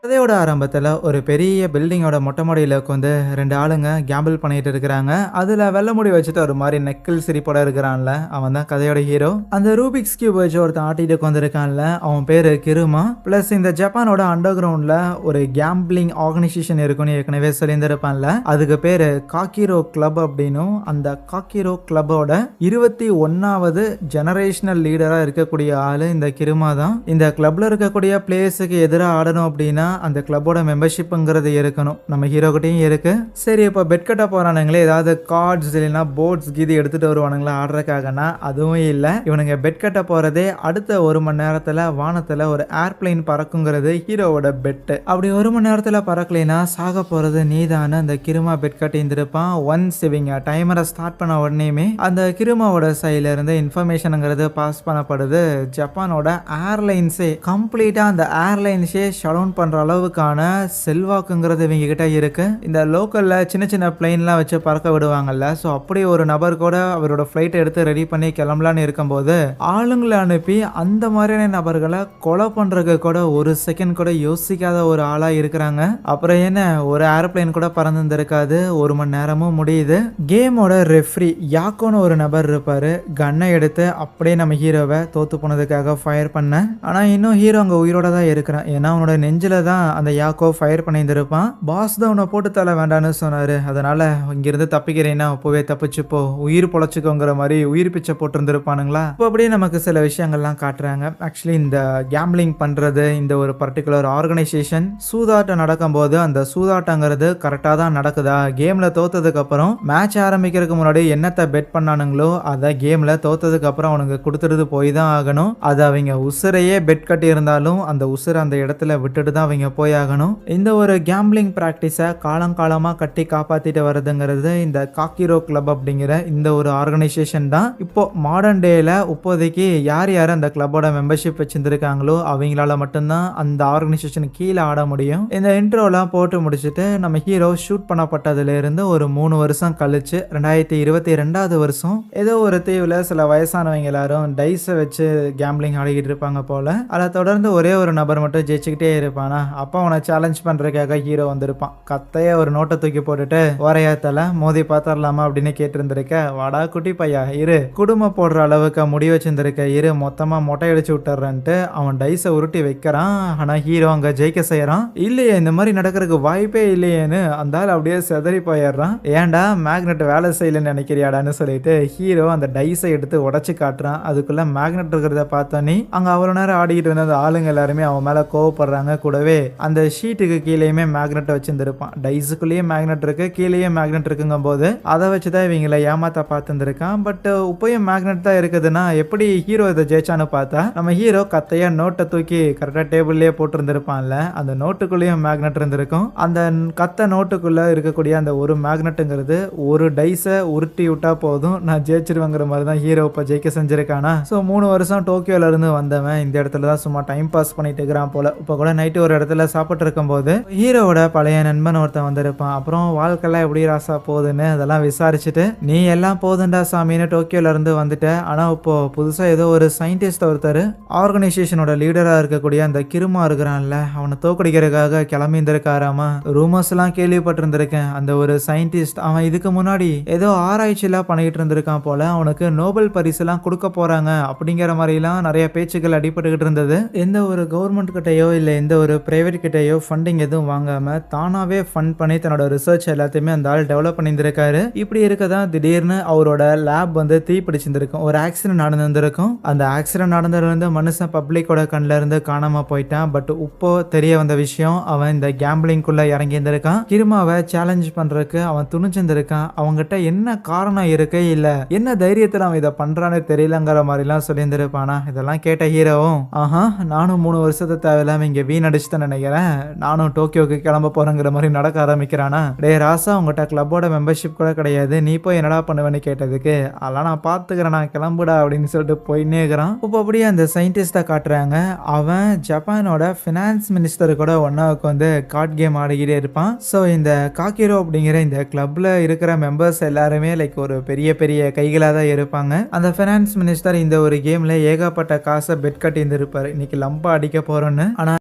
கதையோட ஆரம்பத்துல ஒரு பெரிய பில்டிங்கோட மொட்டை மாடியில உட்காந்து 2 ஆளுங்க கேம்பிள் பண்ணிட்டு இருக்கிறாங்க. அதுல வெள்ளை முடி வச்சுட்டு ஒரு மாதிரி நெக்கில் சிரிப்போட இருக்கிறான்ல, அவன் தான் கதையோட ஹீரோ. அந்த ரூபிக்ஸ் கியூப் வச்சு ஒருத்தன் ஆட்டிட்டு உட்காந்துருக்கான்ல, அவன் பேரு கிருமா. பிளஸ் இந்த ஜப்பானோட அண்டர் கிரவுண்ட்ல ஒரு கேம்பிளிங் ஆர்கனைசேஷன் இருக்குன்னு ஏற்கனவே சொல்லியிருந்திருப்பான்ல, அதுக்கு பேரு காக்கிரோ கிளப் அப்படின்னும். அந்த காக்கிரோ கிளப்போட 21வது ஜெனரேஷனல் லீடரா இருக்கக்கூடிய ஆளு இந்த கிருமா தான். இந்த கிளப்ல இருக்கக்கூடிய பிளேயர்ஸுக்கு எதிராக ஆடணும் அப்படின்னா அந்த கிளப்போட மெம்பர்ஷிப்ங்கிறது இருக்கணும். நம்ம ஹீரோ கிட்டையும் இருக்கு. சரி, இப்போ பெட் கட்ட போறானுங்களே, ஏதாவது கார்ட்ஸ் இல்லைன்னா போர்ட்ஸ் கீது எடுத்துட்டு வருவானுங்களா ஆடுறதுக்காகனா, அதுவும் இல்லை. இவனுங்க பெட் கட்ட போறதே அடுத்த 1 மணி நேரத்துல வானத்துல ஒரு ஏர்பிளைன் பறக்குங்கிறது ஹீரோவோட பெட். அப்படி 1 மணி நேரத்துல பறக்கலைன்னா சாக போறது நீதான அந்த கிருமா பெட் கட்டி இருந்திருப்பான். ஒன்ஸ் இவங்க டைமரை ஸ்டார்ட் பண்ண உடனேயுமே அந்த கிருமாவோட சைட்ல இருந்து இன்ஃபர்மேஷனுங்கிறது பாஸ் பண்ணப்படுது. ஜப்பானோட ஏர்லைன்ஸே கம்ப்ளீட்டா அந்த ஏர்லைன்ஸே ஷட் டவுன் பண்ற அளவுக்கான செல்வாக்குங்கிறது இவங்க கிட்ட இருக்கு. இந்த லோக்கல்ல சின்ன சின்ன பிளைன்லாம் வச்சு பறக்க விடுவாங்கல்ல, ஸோ அப்படி ஒரு நபர் கூட அவரோட ஃப்ளைட்டை எடுத்து ரெடி பண்ணி கிளம்பலான்னு இருக்கும்போது ஆளுங்களை அனுப்பி அந்த மாதிரியான நபர்களை கொலை பண்றதுக்கு கூட ஒரு செகண்ட் கூட யோசிக்காத ஒரு ஆளா இருக்கிறாங்க. அப்புறம் என்ன, ஒரு ஏரோப்ளைன் கூட பறந்துருக்காது. 1 மணி நேரமும் முடியுது. கேமோட ரெஃப்ரி யாக்கோன்னு ஒரு நபர் இருப்பாரு. கன்னை எடுத்து அப்படியே நம்ம ஹீரோவை தோத்து போனதுக்காக ஃபயர் பண்ண. ஆனா இன்னும் ஹீரோ அங்க உயிரோட தான் இருக்கிறான். ஏன்னா அவனோட நெஞ்சில தான் அந்த யாக்கோ ஃபயர் பண்ணியிருந்திருப்பான். பாஸ் தான் உன்னை போட்டு தர வேண்டான்னு சொன்னாரு. அதனால இங்கிருந்து தப்பிக்கிறேன்னா அப்போவே தப்பிச்சுப்போ, உயிர் பொழைச்சிக்கோங்கிற மாதிரி உயிர் பிச்சை போட்டிருந்திருப்பானுங்களா. இப்போ அப்படியே நமக்கு சில விஷயங்கள்லாம் காட்டுறாங்க. ஆக்சுவலி இந்த கேம்பிளிங் பண்றது, இந்த ஒரு பர்டிகுலர் ஆர்கனைசேஷன் சூதாட்டம் நடக்கும்போது அந்த சூதாட்டங்கிறது கரெக்டாக தான் நடக்குதா, கேம்ல தோத்ததுக்கு அப்புறம் மேட்ச் ஆரம்பிக்கிறதுக்கு முன்னாடி என்னத்தை பெட் பண்ணானுங்களோ அதை கேம்ல தோத்ததுக்கு அப்புறம் அவனுக்கு கொடுத்துட்டு போய் தான் ஆகணும். அது அவங்க உசுரையே பெட் கட்டி இருந்தாலும் அந்த உசுரை அந்த இடத்துல விட்டுட்டு தான் அவங்க போய் ஆகணும். இந்த ஒரு கேம்பிளிங் பிராக்டிஸை காலங்காலமாக கட்டி காப்பாற்றிட்டு வருதுங்கிறது இந்த காக்கிரோ கிளப் அப்படிங்கிற இந்த ஒரு ஆர்கனைசேஷன் தான். இப்போ மாடர்ன் டேல இப்போதைக்கு யார் யார் அந்த கிளப்போட மெம்பர்ஷிப் வச்சிருந்திருக்காங்களோ அவங்களால மட்டும்தான் அந்த ஆர்கனைசேஷன் கீழே ஆட முடியும். இந்த இன்ட்ரோலாம் போட்டு முடிச்சுட்டு நம்ம ஹீரோ ஷூட் பண்ணப்பட்டதுல இருந்து ஒரு 3 வருஷம் கழிச்சு 2022 வருஷம் ஏதோ ஒரு தீவுல சில வயசானவங்க எல்லாரும் டைஸை வச்சு கேம்பிளிங் ஆடிக்கிட்டு இருப்பாங்க போல. அதை தொடர்ந்து ஒரே ஒரு நபர் மட்டும் ஜெயிச்சுக்கிட்டே இருப்பானா. அப்போ அவனை சேலஞ்ச் பண்றதுக்காக ஹீரோ வந்திருப்பான். கத்தைய ஒரு நோட்டை தூக்கி போட்டுட்டு வரையாத்தல மோதி பார்த்தரலாமா அப்படின்னு கேட்டிருந்திருக்க. வாடா குட்டி பையா இரு, குடும்பம் போடுற அளவுக்கு முடி வச்சிருந்திருக்க இரு, மொத்தமா மொட்டை அடிச்சு விட்டுறன்ட்டு அவன் டைஸை உருட்டி வைக்கிறான். ஆனா ஹீரோ அங்க ஜெயிக்க செய்யறான். இல்லையே, இந்த மாதிரி நடக்கிறதுக்கு வாய்ப்பே இல்லையேன்னு அந்த ஆள் அப்படியே செதறி போயிடுறான். ஏன்டா மேக்னெட் வேலை செய்யலன்னு நினைக்கிறியாடான்னு சொல்லிட்டு ஹீரோ அந்த டைஸை எடுத்து உடச்சு காட்டுறான். அதுக்குள்ள மேக்னெட் இருக்கிறத பார்த்தோன்னே அங்க அவ்வளவு நேரம் ஆடிக்கிட்டு இருந்த அந்த ஆளுங்க எல்லாருமே அவன் மேல கோவப்படுறாங்க. கூடவே அந்த ஷீட்டுக்கு கீழேயுமே மேக்னெட் வச்சிருந்திருப்பான். டைஸுக்குள்ளேயே மேக்னெட் இருக்கு, கீழேயே மேக்னெட் இருக்குங்கும் போது அதை வச்சுதான் இவங்களை ஏமாத்த பார்த்துருக்கான். பட் இப்பயும் மேக்னெட் தான் இருக்குதுன்னா எப்படி ஹீரோ இதை ஜெயிச்சான்னு பார்த்தா நம்ம ஹீரோ கத்தையா நோட்டை தூக்கி கரெக்டா டேபிள்லயே போட்டிருந்திருப்பான்ல, அந்த நோட்டுக்குள்ளேயும் மேக்னெட் இருந்திருக்கும். அந்த கத்த நோட்டுக்குள்ள இருக்கக்கூடிய அந்த ஒரு மேக்னெட்டுங்கிறது ஒரு டைஸை உருட்டி விட்டா போதும் நான் ஜெயிச்சிருவேங்கிற மாதிரி தான் ஹீரோ இப்போ ஜெயிக்க செஞ்சிருக்கானா. ஸோ 3 வருஷம் டோக்கியோல இருந்து வந்தவன் இந்த இடத்துல தான் சும்மா டைம் பாஸ் பண்ணிட்டு இருக்கிறான் போல. இப்போ கூட நைட்டு ஒரு இடத்துல சாப்பிட்டு இருக்கும் போது ஹீரோவோட பழைய நண்பன் ஒருத்தன் வந்திருப்பான். அப்புறம் வாழ்க்கைலாம் எப்படி ராசா போகுதுன்னு அதெல்லாம் விசாரிச்சுட்டு நீ எல்லாம் போதுண்டா சாமின்னு டோக்கியோல இருந்து வந்துட்ட. ஆனா இப்போ புதுசா ஏதோ ஒரு சயின்டிஸ்ட் ஒருத்தர் ஆர்கனைசேஷனோட லீடரா இருக்கக்கூடிய அந்த கிருமா இருக்கிறான்ல, அவனை தோக்கடிக்கிறதுக்காக கிளம்பி இருந்திருக்காராமா. ரூமர்ஸ் எல்லாம் கேள்விப்பட்டிருந்திருக்கேன். அந்த ஒரு சயின்டிஸ்ட் அவன் இதுக்கு முன்னாடி ஏதோ ஆராய்ச்சி எல்லாம் பண்ணிட்டு இருந்திருக்கான் போல. அவனுக்கு நோபல் பரிசு எல்லாம் கொடுக்க போறாங்க அப்படிங்கிற மாதிரி எல்லாம் நிறைய பேச்சுக்கள் அடிபட்டுக்கிட்டு இருந்தது. எந்த ஒரு கவர்மெண்ட் கிட்டையோ இல்ல எந்த ஒரு பிரைவேட் கிட்டையோ ஃபண்டிங் எதுவும் வாங்காம தானாவே ஃபண்ட் பண்ணி தன்னோட ரிசர்ச் எல்லாத்தையுமே அந்த ஆள் டெவலப் பண்ணியிருந்திருக்காரு. இப்படி இருக்கதான் திடீர்னு அவரோட லேப் வந்து தீ பிடிச்சிருந்திருக்கும். ஒரு ஆக்சிடென்ட் நடந்திருக்கும். அந்த ஆக்சிடென்ட் நடந்ததுலேருந்து மனுஷன் பப்ளிக்கோட கண்ணில் இருந்து காணாம போயிட்டான். பட் இப்போ தெரிய வந்த விஷயம், அவன் இந்த கேம்பிளிங்குள்ள இறங்கி இருந்திருக்கான். கிருமாவை சேலஞ்ச் பண்றதுக்கு அவன் துணிச்சிருந்திருக்கான். அவங்ககிட்ட என்ன காரணம் இருக்கு இல்ல என்ன தைரியத்தில் அவன் இதை பண்றான்னு தெரியலங்கிற மாதிரிலாம் சொல்லியிருந்திருப்பானா. இதெல்லாம் கேட்ட ஹீரோவும் ஆஹா நானும் 3 வருஷத்தை தேவையில்லாம இங்க வீணடிச்சுதான் நினைக்கிறேன், நானும் டோக்கியோக்கு கிளம்ப போறேங்கிற மாதிரி நடக்க ஆரம்பிக்கிறானா. டே ராசா, உங்ககிட்ட கிளப்போட மெம்பர்ஷிப் கூட கிடையாது, நீ போய் என்னடா பண்ணுவேன்னு கேட்டதுக்கு அதெல்லாம் நான் பாத்துக்கிறேன், நான் கிளம்புடா அப்படின்னு சொல்லிட்டு போயின்னே இருக்கிறான். இப்போ அப்படியே அந்த சயின்டிஸ்டை காட்டுறாங்க. அவன் ஜப்பானோட ஃபினான்ஸ் மினிஸ்டர் கூட ஒன்னாவுக்கு வந்து கார்ட் கேம் ஆடிக்கிட்டே இருப்பான். ஸோ இந்த காக்கிரோ அப்படிங்கிற இந்த கிளப்ல இருக்கிற மெம்பர்ஸ் எல்லாருமே லைக் ஒரு பெரிய பெரிய கைகளாக தான் இருப்பாங்க. அந்த ஃபினான்ஸ் மினிஸ்டர் இந்த ஒரு கேம்ல ஏகப்பட்ட காசை பெட் கட்டி இருந்திருப்பாரு, இன்னைக்கு லம்பா அடிக்க போறோன்னு. ஆனா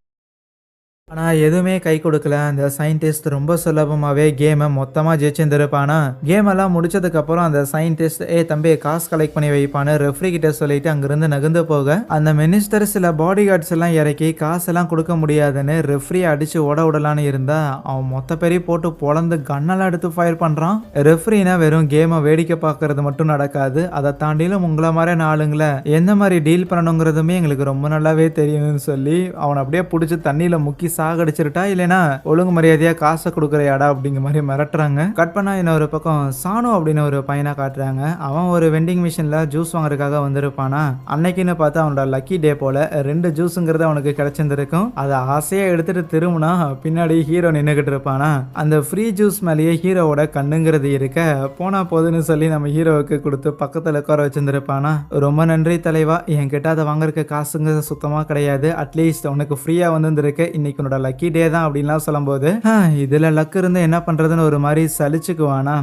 ஆனா எதுவுமே கை கொடுக்கல. அந்த சயின்டிஸ்ட் ரொம்ப சுலபமாவே கேமை மொத்தமா ஜெயிச்சிருந்திருப்பானா. கேம் எல்லாம் முடிச்சதுக்கு அப்புறம் அந்த சயின்டிஸ்ட் தம்பி காசு கலெக்ட் பண்ணி வைப்பான்னு ரெஃப்ரி கிட்ட சொல்லிட்டு அங்கிருந்து நகர்ந்து போக அந்த மினிஸ்டர் சில பாடி கார்ட்ஸ் எல்லாம் இறக்கி காசெல்லாம் கொடுக்க முடியாதுன்னு ரெஃப்ரி அடிச்சு விடலான்னு இருந்தா அவன் மொத்த பேரையும் போட்டு பொழந்து கண்ணெல்லாம் எடுத்து ஃபயர் பண்றான். ரெஃப்ரினா வெறும் கேமை வேடிக்கை பார்க்கறது மட்டும் நடக்காது, அதை தாண்டிலும் உங்களை மாதிரியான ஆளுங்களை எந்த மாதிரி டீல் பண்ணணுங்கிறதுமே எங்களுக்கு ரொம்ப நல்லாவே தெரியும்னு சொல்லி அவனை அப்படியே பிடிச்சி தண்ணியில முக்கி சாகடிச்சிருட்டா, இல்லைன்னா ஒழுங்கு மரியாதையா காசை கொடுக்குறையாடா அப்படிங்கிற மாதிரி மிரட்டுறாங்க. கட் பண்ணா இன்னொரு பக்கம் சானு அப்படின்னு ஒரு பையனை காட்டுறாங்க. அவன் ஒரு வெண்டிங் மிஷின்ல ஜூஸ் வாங்குறதுக்காக வந்திருப்பானா. அன்னைக்குன்னு பார்த்து அவனோட லக்கி டே போல 2 ஜூஸுங்கிறது அவனுக்கு கிடைச்சிருந்திருக்கும். அதை ஆசையா எடுத்துட்டு திரும்பினா பின்னாடி ஹீரோ நின்றுகிட்டு இருப்பானா. அந்த ஃப்ரீ ஜூஸ் மேலேயே ஹீரோவோட கண்ணுங்கிறது இருக்க போனா போதுன்னு சொல்லி நம்ம ஹீரோவுக்கு கொடுத்து பக்கத்துல உட்கார வச்சிருந்திருப்பானா. ரொம்ப நன்றி தலைவா, என்கிட்ட அதை வாங்குறதுக்கு காசுங்கிறது சுத்தமா கிடையாது, அட்லீஸ்ட் உனக்கு ஃப்ரீயா வந்துருக்கு, இன்னைக்கு உன்னோட லக்கி டே தான் அப்படின்லாம் சொல்லும்போது இதுல லக்கு இருந்து என்ன பண்றதுன்னு ஒரு மாதிரி சலிச்சுக்குவானா.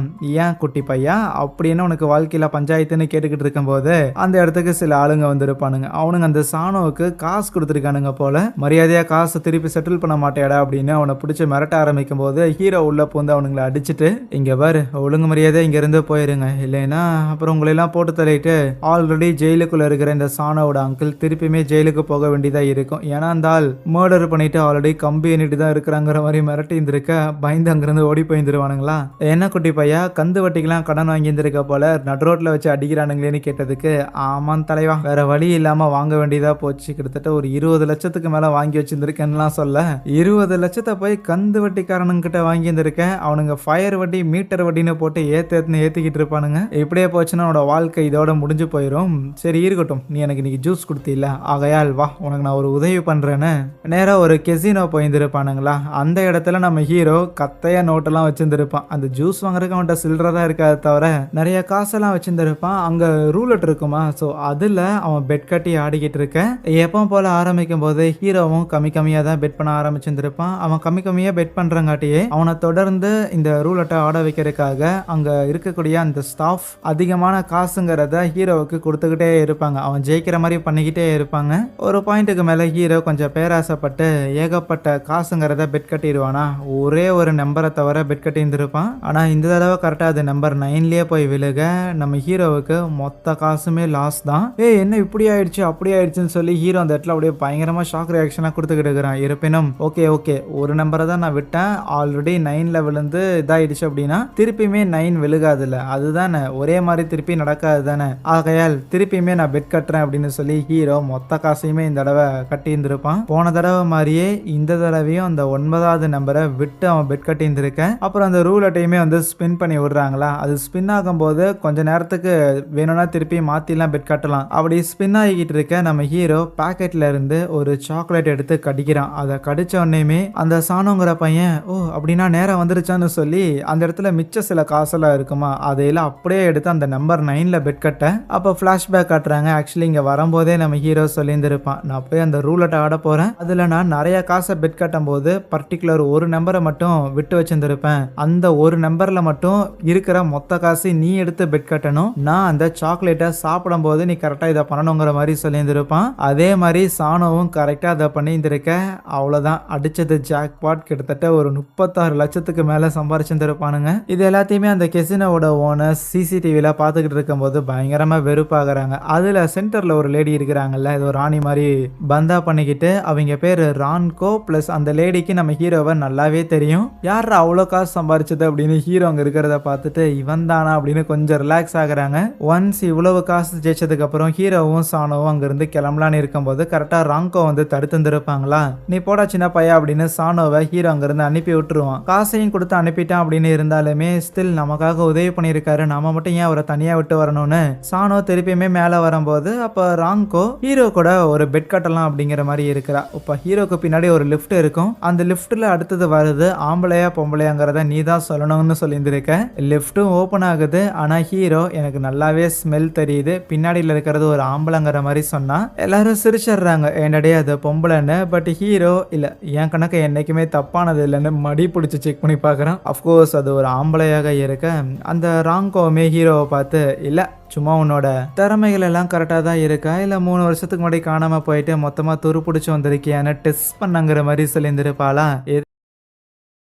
ஏன் குட்டி பையா அப்படின்னு உனக்கு வாழ்க்கையில பஞ்சாயத்துன்னு கேட்டுக்கிட்டு இருக்கும்போது அந்த இடத்துக்கு சில ஆளுங்க வந்திருப்பானுங்க. அவனுங்க அந்த சாணுவுக்கு காசு கொடுத்துருக்கானுங்க போல. மரியாதையா காசை திருப்பி செட்டில் பண்ண மாட்டேடா அப்படின்னு அவனை பிடிச்சி மிரட்ட ஆரம்பிக்கும் போது ஹீரோ உள்ள பூந்து அவனுங்களை அடிச்சுட்டு, இங்க பாரு ஒழுங்கு மரியாதை இங்க இருந்து போயிருங்க, இல்லைன்னா அப்புறம் உங்களை எல்லாம் போட்டு தள்ளிட்டு ஆல்ரெடி ஜெயிலுக்குள்ள இருக்கிற இந்த சாணோட அங்கிள் திருப்பியுமே ஜெயிலுக்கு போக வேண்டியதா இருக்கும். ஏன்னா அந்த ஆள் மர்டர் பண்ணிட்டு ஆல்ரெடி கம்பி எண்ணிட்டு தான் இருக்கிறாங்கிற மாதிரி மிரட்டி இருந்திருக்க பயந்து அங்கிருந்து ஓடி போயிருந்துருவானுங்களா. என்ன குட்டி பையா கந்து வட்டிக்கெல்லாம் கடன் வாங்கி இருந்திருக்க போல நடுரோட்ல வச்சு அடிக்கிறானுங்களேன்னு கேட்டதுக்கு, ஆமாம் தலைவா வேற வழி இல்லாம வாங்க வேண்டியதா போச்சு, கிட்டத்தட்ட ஒரு 20 லட்சத்துக்கு மேல வாங்கி வச்சிருந்திருக்கேன்னுலாம் சொல்ல, 20 லட்சத்தை போய் கந்து வட்டிக்காரனுங்கிட்ட வாங்கி இருந்திருக்கேன், அவனுங்க ஃபயர் வட்டி மீட்டர் வட்டின்னு போட்டு ஏத்திக்கிட்டு இருப்பானுங்க. இப்படியே போச்சுன்னா அவனோட வாழ்க்கை இதோட முடிஞ்சு போயிடும். சரி இருக்கட்டும், நீ எனக்கு இன்னைக்கு ஜூஸ் கொடுத்தில்ல, ஆகையால் வா உனக்கு நான் ஒரு உதவி பண்றேன்னு நேரா ஒரு கெசினோ போயிருந்திருப்பானுங்களா. அந்த இடத்துல நம்ம ஹீரோ கத்தைய நோட்டெல்லாம் வச்சிருந்திருப்பான். அந்த ஜூஸ் வாங்குறதுக்கு அவன்கிட்ட சில்லறை தான் இருக்காது தவிர நிறைய காசெல்லாம் வச்சிருந்திருப்பான். அங்க ரூலட் இருக்குமா, ஸோ அதுல அவன் பெட் கட்டி ஆடிக்கிட்டு இருக்க. எப்போ போல ஆரம்பிக்கும் போது ஹீரோவும் கம்மியா தான் பெட் பண்ண ஆரம்பிச்சிருந்திருப்பான். அவன் கம்மியா பெட் பண்றங்காட்டியே அவனை தொடர்ந்து இந்த ரூலட்டை ஆட வைக்கிறதுக்காக அங்க இருக்கக்கூடிய அந்த ஸ்டாஃப் அதிகமான காசுங்கிறத ஹீரோவுக்கு கொடுத்துக்கிட்டே இருப்பாங்க. அவன் ஜெயிக்கிற மாதிரி பண்ணிக்கிட்டே இருப்பாங்க. ஒரு பாயிண்ட்டுக்கு மேல ஹீரோ கொஞ்சம் பேராசைப்பட்டு ஏகப்பட்ட காசுங்கிறத பெட் கட்டிடுவானா. ஒரே ஒரு நம்பரை தவிர பெட் கட்டி இருந்திருப்பான். ஆனா இந்த தடவை கரெக்டா அது நம்பர் 9லயே போய் விழுக நம்ம ஹீரோவுக்கு மொத்த காசுமே லாஸ் தான். என்ன இப்படி ஆயிடுச்சு அப்படி ஆயிடுச்சுன்னு சொல்லி ஹீரோ அந்த இடத்துல அப்படியே பயங்கரமா ஷாக் ரியாக்ஷனா கொடுத்துக்கிட்டு இருக்கிறான். இருப்பினும் ஓகே ஒரு நம்பரை தான் நான் விட்டேன், ஆல்ரெடி 9ல விழுந்து இதாயிடுச்சு அப்படின்னா திருப்பியுமே 9 விழுகாதுல்ல, அதுதானே ஒரே மாதிரி திருப்பி நடக்காது தானே, ஆகையால் திருப்பியுமே நான் பெட் கட்டுறேன் அப்படின்னு சொல்லி ஹீரோ மொத்த காசையுமே இந்த தடவை கட்டி இருந்திருப்பான். போன தடவை மாதிரியே இந்த தடவையும் அந்த 9வது நம்பரை விட்டு அவன் பெட் கட்டி இருந்திருக்கேன். அப்புறம் அந்த ரூலட்டையுமே வந்து ஸ்பின் பண்ணி விடுறாங்களா, அது ஸ்பின் ஆகும்போது கொஞ்ச நேரத்துக்கு வேணும்னா திருப்பி மாத்திலாம் பெட் கட்டலாம். அப்படி ஸ்பின் ஆகிக்கிட்டு இருக்க நம்ம ஹீரோ பாக்கெட்ல இருந்து ஒரு சாக்லேட் எடுத்து கடிக்கிறான். அதை கடிச்ச உடனேயுமே அந்த சாணுங்கிற பையன் அப்படின்னா நேரம் வந்துருச்சான்னு சொல்லி அந்த இடத்துல மிச்ச சில காசெல்லாம் இருக்குமா அதையெல்லாம் அப்படியே எடுத்து அந்த நம்பர் 9ல பெட் கட்ட. அப்போ பிளாஷ்பேக் காட்டுறாங்க. ஆக்சுவலி இங்க வரும்போதே நம்ம ஹீரோ சொல்லியிருந்திருப்பான், நான் போய் அந்த ரூலட்டை ஆட போறேன், அதுல நான் நிறைய காசை பெட் கட்டும் போது பர்டிகுலர் ஒரு நம்பரை மட்டும் விட்டு வச்சிருந்திருப்பேன், அந்த ஒரு நம்பர்ல மட்டும் இருக்கிற மொத்த காசு நீ எடுத்து பெட் கட்டணும், நான் அந்த சாக்லேட்டை சாப்பிடும் போது நீ கரெக்டா இதை பண்ணணுங்கிற மாதிரி சொல்லியிருந்திருப்பான். அதே மாதிரி சாணவும் கரெக்டா அதை பண்ணியிருந்திருக்க. அவ்வளவுதான், அடிச்சது ஜாக்பாட். கிட்டத்தட்ட ஒரு 36 லட்சத்துக்கு மேல சம்பாரிச்சிருந்திருப்பானுங்க. இது எல்லாத்தையுமே அந்த கெசினோட ஓனர் சிசிடிவில பாத்துக்கிட்டு இருக்கும் போது பயங்கரமா வெறுப்பாகிறாங்க. அதுல சென்டர்ல ஒரு லேடி இருக்கிறாங்கல்ல, இது ஒரு ராணி மாதிரி பந்தா பண்ணிக்கிட்டு, அவங்க பேரு ரான்கோ பிளஸ் அந்த லேடிக்கு நம்ம ஹீரோவை நல்லாவே தெரியும். யார் அவ்வளோ காசு சம்பாரிச்சது அப்படின்னு ஹீரோ அங்க இருக்கிறத பார்த்துட்டு இவன் தானா அப்படின்னு கொஞ்சம் ரிலாக்ஸ் ஆகுறாங்க. ஒன்ஸ் இவ்வளவு காசு ஜெயிச்சதுக்கு அப்புறம் ஹீரோவும் சானோவும் அங்கிருந்து கிளம்பலான்னு இருக்கும்போது கரெக்டா ரான்கோ வந்து தடுத்துருப்பாங்களா. நீ போடா சின்ன பையா அப்படின்னு சானோவை ஹீரோ அங்கிருந்து அனுப்பி விட்டுருவான். காசையும் கொடுத்து அனுப்பிட்டான் அப்படின்னு இருந்தாலுமே ஸ்டில் நமக்காக உதவி பண்ணியிருக்காரு, நாம மட்டும் ஏன் அவரை தனியா விட்டு வரணும்னு சானோ திருப்பியுமே மேல வரும்போது அப்ப ரான்கோ ஹீரோ கூட ஒரு பெட் கட்டலாம் அப்படிங்கிற மாதிரி இருக்கிறா. இப்ப ஹீரோக்கு பின்னாடி ஒரு லிஃப்ட் இருக்கும். அந்த லிஃப்ட்ல அடுத்தது வருது ஆம்பளையா பொம்பளையாங்கிறத நீ தான் சொல்லணும்னு சொல்லியிருந்திருக்க. லிஃப்ட்டும் ஓபன் ஆகுது. ஆனா ஹீரோ எனக்கு நல்லாவே ஸ்மெல் தெரியுது, பின்னாடியில் இருக்கிறது ஒரு ஆம்பளைங்கிற மாதிரி சொன்னா எல்லாரும் சிரிச்சிடுறாங்க, என்னடே அது பொம்பளைன்னு. பட் ஹீரோ இல்ல, என் கணக்கு என்னைக்குமே தப்பானது இல்லைன்னு மடி பிடிச்சி செக் பண்ணி பாக்குறான். அப்கோர்ஸ் அது ஒரு ஆம்பளையாக இருக்க. அந்த ராங்கோவுமே ஹீரோவை பார்த்து இல்ல சும்மா உன்னோட திறமைகள் எல்லாம் கரெக்டாக தான் இருக்கா இல்லை 3 வருஷத்துக்கு முன்னாடி காணாமல் போயிட்டு மொத்தமாக துரு பிடிச்சி வந்திருக்கியான்னு டெஸ்ட் பண்ணங்கிற மாதிரி சொல்லியிருந்திருப்பாளா.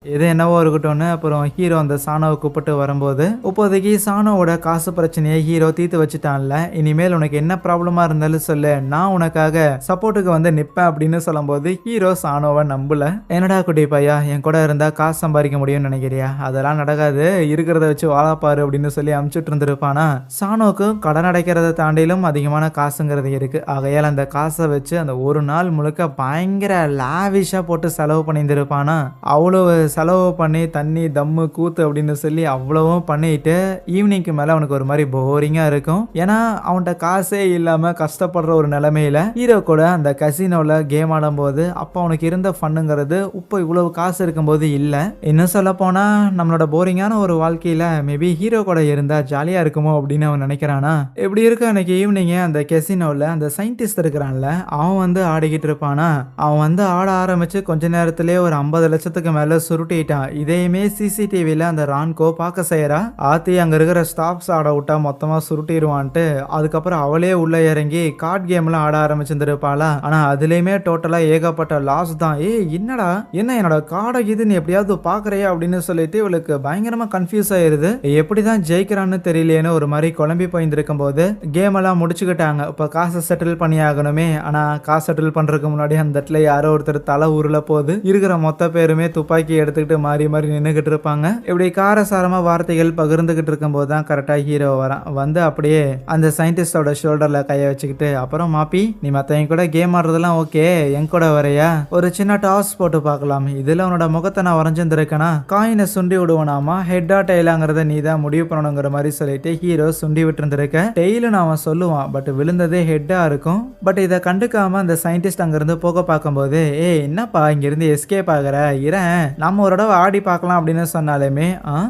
எது என்னவோ இருக்கட்டும்னு அப்புறம் ஹீரோ அந்த சானோவை கூப்பிட்டு வரும்போது இப்போதைக்கு சானோவோட காசு பிரச்சனையை ஹீரோ தீர்த்து வச்சுட்டான்ல, இனிமேல் உனக்கு என்ன ப்ராப்ளமா இருந்தாலும் சொல்லு, நான் உனக்காக சப்போர்ட்டுக்கு வந்து நிற்பேன் அப்படின்னு சொல்லும்போது ஹீரோ சானோவை நம்பல. என்னடா குட்டி பையா, என் கூட இருந்தா காசு சம்பாதிக்க முடியும்னு நினைக்கிறியா? அதெல்லாம் நடக்காது, இருக்கிறத வச்சு வாழப்பாரு அப்படின்னு சொல்லி அமுச்சுட்டு இருந்திருப்பானா. சானோக்கு கடன் அடைக்கிறத தாண்டிலும் அதிகமான காசுங்கிறது இருக்கு. ஆகையால் அந்த காசை வச்சு அந்த ஒரு நாள் முழுக்க பயங்கர லாவிஷா போட்டு செலவு பண்ணியிருந்திருப்பானா. அவ்வளவு செலவு பண்ணி தண்ணி தம்மு கூத்து அப்படின்னு சொல்லி அவ்வளவும் பண்ணிட்டு ஈவினிங்க்கு மேலே அவனுக்கு ஒரு மாதிரி போரிங்காக இருக்கும். ஏன்னா அவன்கிட்ட காசே இல்லாமல் கஷ்டப்படுற ஒரு நிலைமையில ஹீரோ கூட அந்த கசினோவில் கேம் ஆடும்போது அப்போ அவனுக்கு இருந்த ஃபன்னுங்கிறது இப்போ இவ்வளவு காசு இருக்கும்போது இல்லை. இன்னும் சொல்ல போனால் நம்மளோட போரிங்கான ஒரு வாழ்க்கையில் மேபி ஹீரோ கூட இருந்தால் ஜாலியாக இருக்குமோ அப்படின்னு அவன் நினைக்கிறானா. எப்படி இருக்கு அன்னைக்கு ஈவினிங்கு அந்த கெசினோவில் அந்த சயின்டிஸ்ட் இருக்கிறான்ல, அவன் வந்து ஆடிக்கிட்டு இருப்பானா. அவன் வந்து ஆட ஆரம்பிச்சு கொஞ்ச நேரத்திலே ஒரு 50 லட்சத்துக்கு மேலே சுருட்டிட்டான். இதையுமே சிசிடிவில அந்த ரான்கோ பார்க்க செய்யறா. ஆத்தி அங்க இருக்கிற ஸ்டாப்ஸ் ஆட விட்டா மொத்தமா சுருட்டிடுவான்ட்டு அதுக்கப்புறம் அவளே உள்ள இறங்கி கார்டு கேம்லாம் ஆட ஆரம்பிச்சிருப்பாளா. ஆனா அதுலயுமே டோட்டலா ஏகப்பட்ட லாஸ் தான். என்னடா என்னோட கார்டை இது நீ எப்படியாவது பாக்குறியா அப்படின்னு சொல்லிட்டு இவளுக்கு பயங்கரமா கன்ஃபியூஸ் ஆயிருது. எப்படிதான் ஜெயிக்கிறான்னு தெரியலேன்னு ஒரு மாதிரி குழம்பி போயிருக்கும் போது கேம் எல்லாம் முடிச்சுக்கிட்டாங்க. இப்ப காசை செட்டில் பண்ணி ஆகணுமே. ஆனா காசு செட்டில் பண்றதுக்கு முன்னாடி அந்த இடத்துல யாரோ ஒருத்தர் தலை உருள போது இருக்கிற மொத்த பேருமே துப்பாக்கி எடுத்துக்கிட்டு மாறி மாறி நின்றுகிட்டு இருப்பாங்க. இப்படி காரசாரமா வார்த்தைகள் பகிர்ந்துகிட்டு இருக்கும் போது தான் கரெக்டா ஹீரோ வரான். வந்து அப்படியே அந்த சயின்டிஸ்டோட ஷோல்டர்ல கைய வச்சுக்கிட்டு, அப்புறம் மாப்பி நீ மத்தவங்க கூட கேம் ஆடுறதெல்லாம் ஓகே, என் கூட வரையா, ஒரு சின்ன டாஸ் போட்டு பார்க்கலாம், இதுல உன்னோட முகத்தை நான் வரைஞ்சிருக்கேனா, காயினை சுண்டி விடுவனாமா ஹெட்டா டெய்லாங்கிறத நீ தான் முடிவு பண்ணணுங்கிற மாதிரி சொல்லிட்டு ஹீரோ சுண்டி விட்டு இருந்திருக்க. டெய்லும் அவன் சொல்லுவான், பட் விழுந்ததே ஹெட்டா இருக்கும். பட் இதை கண்டுக்காம அந்த சயின்டிஸ்ட் அங்கிருந்து போக பார்க்கும்போது, என்னப்பா இங்கிருந்து எஸ்கேப் ஆகுற, இரேன் நம்ம ஒரு தடவை ஆடி பார்க்கலாம் அப்படின்னு சொன்னாலுமே,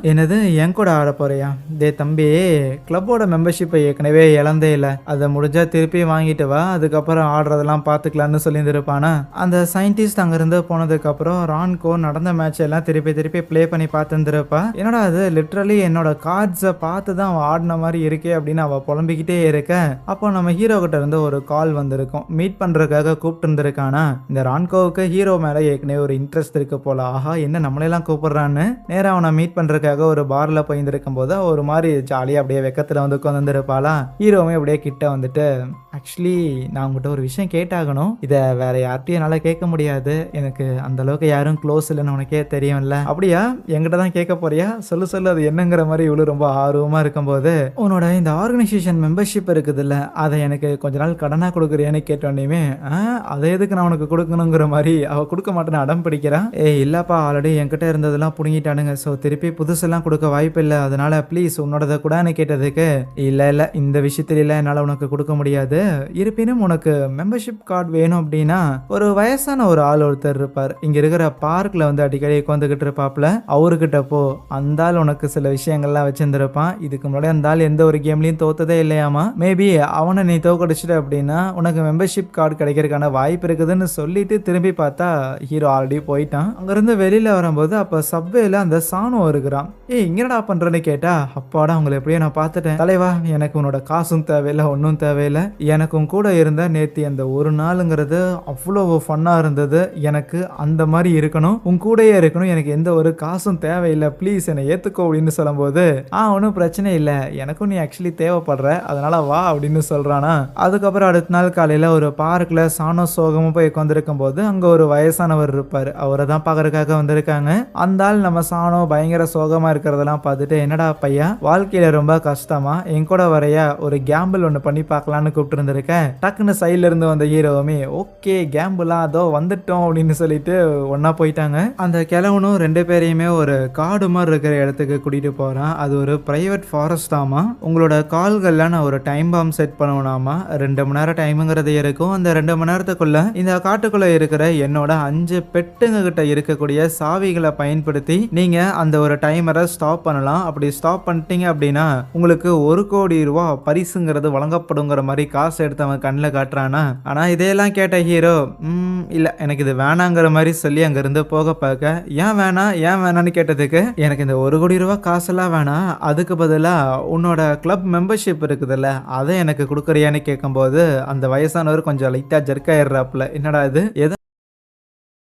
என்னது என் கூட ஆட போறியா? டே தம்பி, கிளப்போட மெம்பர்ஷிப்பை ஏற்கனவே இழந்தே இல்லை, அதை முடிஞ்சா திருப்பி வாங்கிட்டு வா, அதுக்கப்புறம் ஆடுறதெல்லாம் பார்த்துக்கலான்னு சொல்லியிருந்திருப்பானா. அந்த சயின்டிஸ்ட் அங்கிருந்து போனதுக்கு அப்புறம் ரான்கோ நடந்த மேட்ச் எல்லாம் திருப்பி திருப்பி பிளே பண்ணி பார்த்துருப்பா. என்னடா அது லிட்ரலி என்னோட கார்ட்ஸை பார்த்து தான் அவள் ஆடின மாதிரி இருக்கே அப்படின்னு அவள் புலம்பிக்கிட்டே இருக்க. அப்போ நம்ம ஹீரோ கிட்ட இருந்து ஒரு கால் வந்திருக்கும். மீட் பண்றதுக்காக கூப்பிட்டு இருந்திருக்கானா. இந்த ரான்கோவுக்கு ஹீரோ மேல ஏற்கனவே ஒரு இன்ட்ரெஸ்ட் இருக்கு போல. ஆஹா, என்ன நம்மளெல்லாம் கூப்பிடுறான்னு நேராக அவனை மீட் பண்றதுக்காக ஒரு பார்ல போயிருந்திருக்கும் போது ஒரு மாதிரி ஜாலியாக அப்படியே வெக்கத்தில் வந்து உட்காந்துருப்பாளா. ஹீரோவுமே அப்படியே கிட்ட வந்துட்டு, ஆக்சுவலி நான் உங்ககிட்ட ஒரு விஷயம் கேட்டாகணும், இதை வேற யார்கிட்டையும் என்னால் கேட்க முடியாது, எனக்கு அந்த அளவுக்கு யாரும் க்ளோஸ் இல்லைன்னு உனக்கே தெரியும்ல. அப்படியா, என்கிட்ட தான் கேட்க போறியா, சொல்லு சொல்லு அது என்னங்கிற மாதிரி இவ்வளோ ரொம்ப ஆர்வமாக இருக்கும்போது, உன்னோட இந்த ஆர்கனைசேஷன் மெம்பர்ஷிப் இருக்குதுல்ல, அதை எனக்கு கொஞ்ச நாள் கடனாக கொடுக்குறியான்னு கேட்டோன்னே, அதை எதுக்கு நான் உனக்கு கொடுக்கணுங்கிற மாதிரி அவள் கொடுக்க மாட்டேன்னு அடம் பிடிக்கிறான். இல்லப்பா, ஆல்ரெடி என்கிட்ட இருந்ததெல்லாம் புடுங்கிட்டானுங்க, ஸோ திருப்பி புதுசெல்லாம் கொடுக்க வாய்ப்பு இல்லை, அதனால ப்ளீஸ் உன்னோடதை கூடன்னு கேட்டதுக்கு, இல்லை இந்த விஷயத்துல இல்லை, என்னால் உனக்கு கொடுக்க முடியாது, இருப்பினும் உனக்கு மெம்பர்ஷிப் கார்டு வேணும் அப்படின்னா ஒரு வயசான ஒரு ஆள் ஒருத்தர் இருப்பார், இங்க இருக்கிற பார்க்ல வந்து அடிக்கடி உட்காந்துக்கிட்டு இருப்பாப்ல, அவர்கிட்ட போ, அந்த ஆள் உனக்கு சில விஷயங்கள்லாம் வச்சிருந்திருப்பான். இதுக்கு முன்னாடி அந்த ஆள் எந்த ஒரு கேம்லயும் தோத்ததே இல்லையாமா. மேபி அவனை நீ தோக்கடிச்சிட்ட அப்படின்னா உனக்கு மெம்பர்ஷிப் கார்டு கிடைக்கிறதுக்கான வாய்ப்பு இருக்குதுன்னு சொல்லிட்டு திரும்பி பார்த்தா ஹீரோ ஆல்ரெடி போயிட்டான். அங்கிருந்து வெளியில வரும்போது அப்ப சப்வேல அந்த சானோ இருக்கிறான். இங்கடா பண்றேன்னு கேட்டா, அப்பாடா உங்களை எப்படியோ நான் பார்த்துட்டேன் தலைவா, எனக்கு உன்னோட காசும் தேவையில்லை, ஒன்றும் தேவையில்லை, எனக்கும் கூட இருந்த நேத்தி அந்த ஒரு நாளுங்கிறது அவ்வளோ ஃபன்னா இருந்தது, எனக்கு அந்த மாதிரி இருக்கணும், உன் கூடயே இருக்கணும், எனக்கு எந்த ஒரு காசும் தேவையில்லை, ப்ளீஸ் என்னை ஏத்துக்கோ அப்படின்னு சொல்லும்போது, ஒன்றும் பிரச்சனை இல்லை, எனக்கும் நீ ஆக்சுவலி தேவைப்படுற, அதனால வா அப்படின்னு சொல்றானா. அதுக்கப்புறம் அடுத்த நாள் காலையில ஒரு பார்க்ல சானோ சோகமும் போய் உட்காந்துருக்கும் போது அங்க ஒரு வயசானவர் இருப்பாரு, அவரை தான் பாக்குறதுக்காக வந்திருக்காங்க. அந்த ஆள் நம்ம சானோ பயங்கர சோகமா இருக்கிறதெல்லாம் பார்த்துட்டு, என்னடா பையா வாழ்க்கையில ரொம்ப கஷ்டமா, என் கூட வரையா, ஒரு கேம்பிள் ஒன்று பண்ணி பார்க்கலான்னு கூப்பிட்டு இருந்திருக்கேன். டக்குன்னு சைட்ல இருந்து வந்த ஹீரோவுமே, ஓகே கேம்பிளா, அதோ வந்துட்டோம் அப்படின்னு சொல்லிட்டு ஒன்னா போயிட்டாங்க. அந்த கிழவனும் ரெண்டு பேரையுமே ஒரு காடு மாதிரி இருக்கிற இடத்துக்கு கூட்டிட்டு போறான். அது ஒரு பிரைவேட் ஃபாரஸ்ட் ஆமா. உங்களோட கால்கள்ல நான் ஒரு டைம் பாம் செட் பண்ணுவேனாமா, 2 மணி நேரம் டைமுங்கிறது இருக்கும். அந்த 2 மணி நேரத்துக்குள்ள இந்த காட்டுக்குள்ள இருக்கிற என்னோட 5 பெட்டுங்க கிட்ட இருக்கக்கூடிய சாவிகளை பயன்படுத்தி நீங்க அந்த ஒரு டைமரை ஸ்டாப் பண்ணலாம். அப்படி ஸ்டாப் பண்ணிட்டீங்க அப்படின்னா உங்களுக்கு 1,00,00,000 பரிசுங்கிறது வழங்கப்படுங்கிற மாதிரி காசு எடுத்து அவன் கண்ணில் காட்டுறானா. ஆனா இதையெல்லாம் கேட்ட ஹீரோ இல்ல எனக்கு இது வேணாங்கிற மாதிரி சொல்லி அங்கிருந்து போக பார்க்க ஏன் வேணாம் ஏன் வேணான்னு கேட்டதுக்கு எனக்கு இந்த 1,00,00,000 காசெல்லாம் வேணாம், அதுக்கு பதிலா உன்னோட கிளப் மெம்பர்ஷிப் இருக்குதுல்ல அதை எனக்கு கொடுக்குறியான்னு கேட்கும்போது அந்த வயசானவர் கொஞ்சம் லைட்டா ஜெர்க் ஆயிடுறாப்புல. என்னடா இது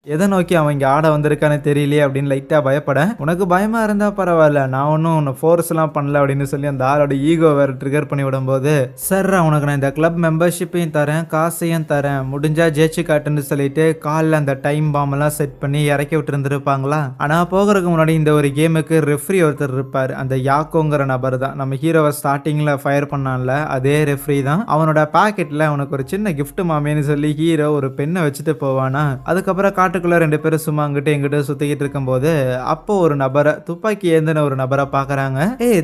எதை நோக்கி அவன் இங்கே ஆட வந்திருக்கான்னு தெரியலையே அப்படின்னு லைட்டாக பயப்பட, உனக்கு பயமா இருந்தா பரவாயில்ல, நான் ஒன்றும் உன்னை ஃபோர்ஸ்லாம் பண்ணல அப்படின்னு சொல்லி அந்த ஆளோட ஈகோ வேறு ட்ரிகர் பண்ணி விடும்போது, சார் உனக்கு நான் இந்த கிளப் மெம்பர்ஷிப்பையும் தரேன் காசையும் தரேன், முடிஞ்சா ஜெயிச்சு காட்டுன்னு சொல்லிட்டு காலில் அந்த டைம் பாம்பெல்லாம் செட் பண்ணி இறக்கி விட்டு இருந்திருப்பாங்களா. ஆனால் போகிறதுக்கு முன்னாடி இந்த ஒரு கேமுக்கு ரெஃப்ரி ஒருத்தர் இருப்பார். அந்த யாக்கோங்கிற நபர் தான் நம்ம ஹீரோவை ஸ்டார்டிங்கில் ஃபயர் பண்ணான்ல அதே ரெஃப்ரி தான். அவனோட பாக்கெட்டில் உனக்கு ஒரு சின்ன கிஃப்ட் மாமேன்னு சொல்லி ஹீரோ ஒரு பெண்ணை வச்சுட்டு போவானா. அதுக்கப்புறம் காட்டுக்குள்ள 2 பேரும் சும்மா அங்கிட்டு எங்கிட்ட சுத்திக்கிட்டு இருக்கும்போது அப்போ ஒரு நபரை துப்பாக்கி ஏந்தின ஒரு நபரை பாக்குறாங்க.